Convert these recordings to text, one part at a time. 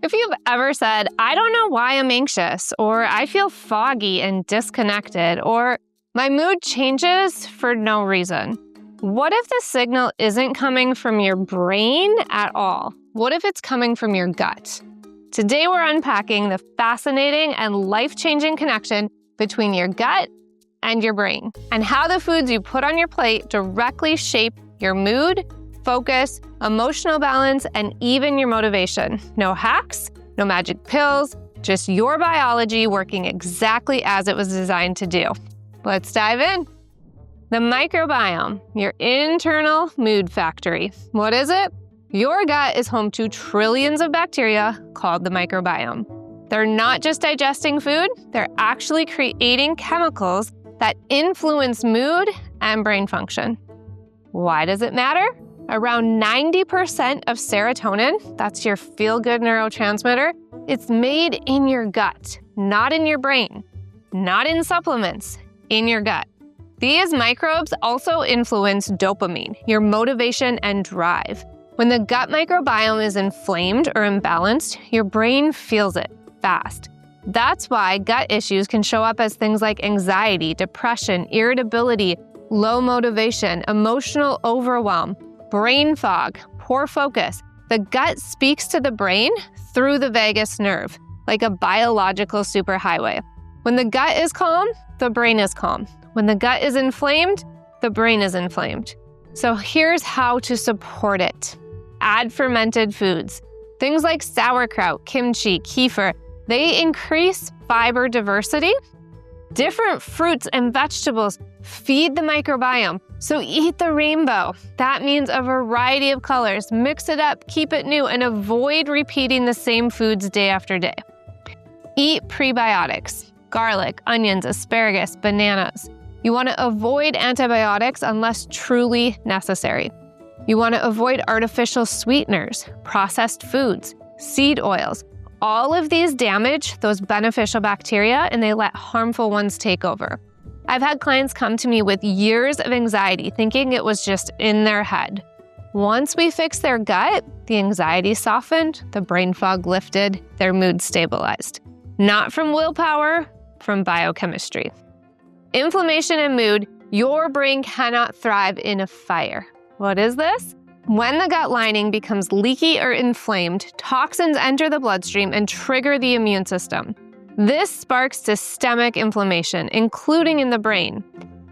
If you've ever said, I don't know why I'm anxious, or I feel foggy and disconnected, or my mood changes for no reason, what if the signal isn't coming from your brain at all? What if it's coming from your gut? Today we're unpacking the fascinating and life-changing connection between your gut and your brain, and how the foods you put on your plate directly shape your mood, focus, emotional balance, and even your motivation. No hacks, no magic pills, just your biology working exactly as it was designed to do. Let's dive in. The microbiome, your internal mood factory. What is it? Your gut is home to trillions of bacteria called the microbiome. They're not just digesting food, they're actually creating chemicals that influence mood and brain function. Why does it matter? Around 90% of serotonin, that's your feel-good neurotransmitter, it's made in your gut, not in your brain, not in supplements, in your gut. These microbes also influence dopamine, your motivation and drive. When the gut microbiome is inflamed or imbalanced, your brain feels it fast. That's why gut issues can show up as things like anxiety, depression, irritability, low motivation, emotional overwhelm, brain fog, poor focus. The gut speaks to the brain through the vagus nerve, like a biological superhighway. When the gut is calm, the brain is calm. When the gut is inflamed, the brain is inflamed. So here's how to support it. Add fermented foods. Things like sauerkraut, kimchi, kefir, they increase fiber diversity. Different fruits and vegetables feed the microbiome. So eat the rainbow. That means a variety of colors. Mix it up, keep it new, and avoid repeating the same foods day after day. Eat prebiotics, garlic, onions, asparagus, bananas. You want to avoid antibiotics unless truly necessary. You want to avoid artificial sweeteners, processed foods, seed oils. All of these damage those beneficial bacteria and they let harmful ones take over. I've had clients come to me with years of anxiety thinking it was just in their head. Once we fixed their gut, the anxiety softened, the brain fog lifted, their mood stabilized. Not from willpower, from biochemistry. Inflammation and mood, your brain cannot thrive in a fire. What is this? When the gut lining becomes leaky or inflamed, toxins enter the bloodstream and trigger the immune system. This sparks systemic inflammation, including in the brain.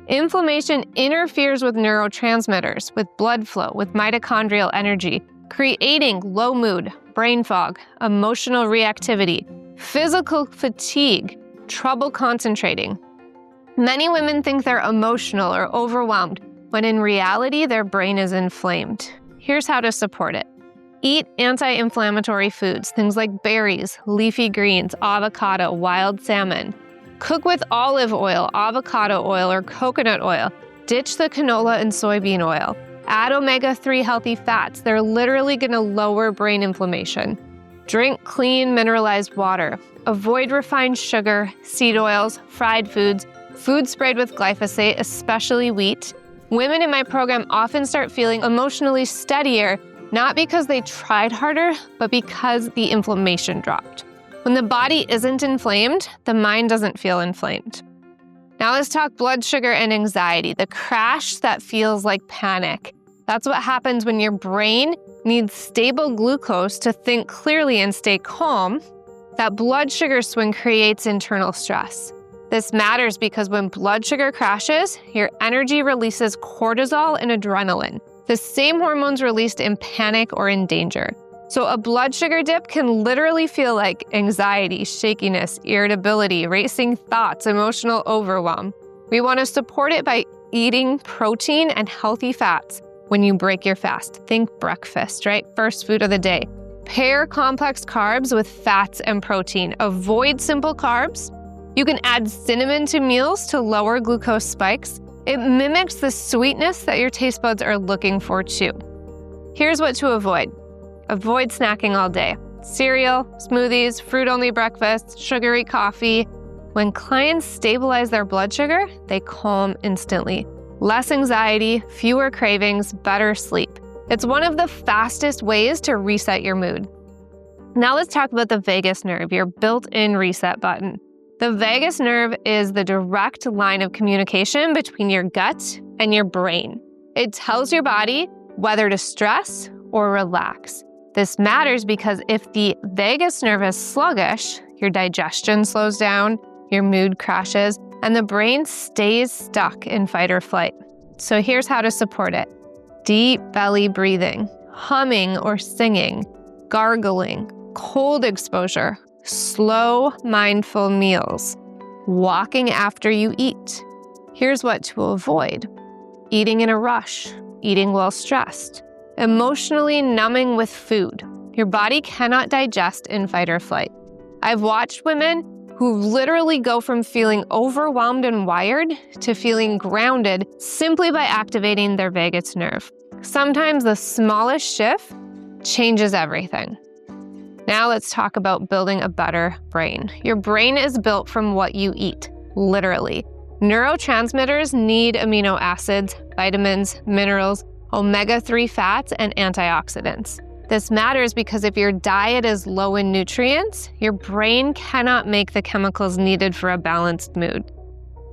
Inflammation interferes with neurotransmitters, with blood flow, with mitochondrial energy, creating low mood, brain fog, emotional reactivity, physical fatigue, trouble concentrating. Many women think they're emotional or overwhelmed, when in reality, their brain is inflamed. Here's how to support it. Eat anti-inflammatory foods, things like berries, leafy greens, avocado, wild salmon. Cook with olive oil, avocado oil, or coconut oil. Ditch the canola and soybean oil. Add omega-3 healthy fats. They're literally going to lower brain inflammation. Drink clean, mineralized water. Avoid refined sugar, seed oils, fried foods, food sprayed with glyphosate, especially wheat. Women in my program often start feeling emotionally steadier, not because they tried harder, but because the inflammation dropped. When the body isn't inflamed, the mind doesn't feel inflamed. Now let's talk blood sugar and anxiety, the crash that feels like panic. That's what happens when your brain needs stable glucose to think clearly and stay calm. That blood sugar swing creates internal stress. This matters because when blood sugar crashes, your energy releases cortisol and adrenaline, the same hormones released in panic or in danger. So a blood sugar dip can literally feel like anxiety, shakiness, irritability, racing thoughts, emotional overwhelm. We want to support it by eating protein and healthy fats when you break your fast. Think breakfast, right? First food of the day. Pair complex carbs with fats and protein. Avoid simple carbs. You can add cinnamon to meals to lower glucose spikes. It mimics the sweetness that your taste buds are looking for too. Here's what to avoid. Avoid snacking all day. Cereal, smoothies, fruit-only breakfasts, sugary coffee. When clients stabilize their blood sugar, they calm instantly. Less anxiety, fewer cravings, better sleep. It's one of the fastest ways to reset your mood. Now let's talk about the vagus nerve, your built-in reset button. The vagus nerve is the direct line of communication between your gut and your brain. It tells your body whether to stress or relax. This matters because if the vagus nerve is sluggish, your digestion slows down, your mood crashes, and the brain stays stuck in fight or flight. So here's how to support it. Deep belly breathing, humming or singing, gargling, cold exposure, slow, mindful meals, walking after you eat. Here's what to avoid: eating in a rush, eating while stressed, emotionally numbing with food. Your body cannot digest in fight or flight. I've watched women who literally go from feeling overwhelmed and wired to feeling grounded simply by activating their vagus nerve. Sometimes the smallest shift changes everything. Now let's talk about building a better brain. Your brain is built from what you eat, literally. Neurotransmitters need amino acids, vitamins, minerals, omega-3 fats, and antioxidants. This matters because if your diet is low in nutrients, your brain cannot make the chemicals needed for a balanced mood.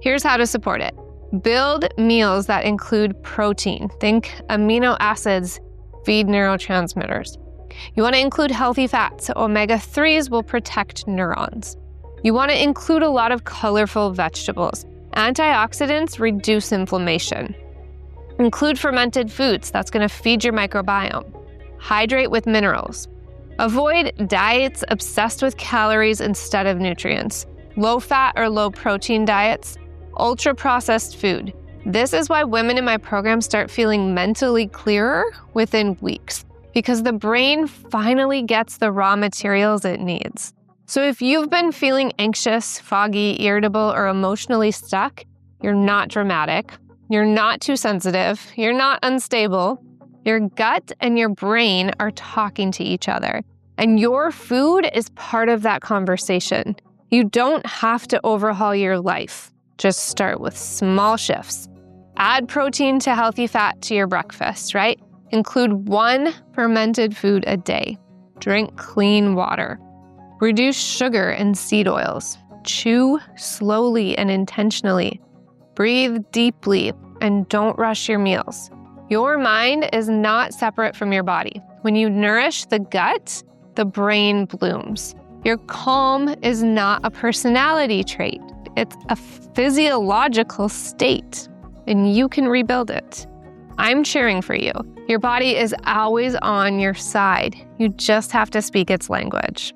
Here's how to support it. Build meals that include protein. Think amino acids feed neurotransmitters. You want to include healthy fats. Omega-3s will protect neurons. You want to include a lot of colorful vegetables. Antioxidants reduce inflammation. Include fermented foods. That's going to feed your microbiome. Hydrate with minerals. Avoid diets obsessed with calories instead of nutrients. Low-fat or low-protein diets. Ultra-processed food. This is why women in my program start feeling mentally clearer within weeks, because the brain finally gets the raw materials it needs. So if you've been feeling anxious, foggy, irritable, or emotionally stuck, you're not dramatic, you're not too sensitive, you're not unstable. Your gut and your brain are talking to each other, and your food is part of that conversation. You don't have to overhaul your life. Just start with small shifts. Add protein to healthy fat to your breakfast, right? Include 1 fermented food a day. Drink clean water. Reduce sugar and seed oils. Chew slowly and intentionally. Breathe deeply and don't rush your meals. Your mind is not separate from your body. When you nourish the gut, the brain blooms. Your calm is not a personality trait. It's a physiological state, and you can rebuild it. I'm cheering for you. Your body is always on your side. You just have to speak its language.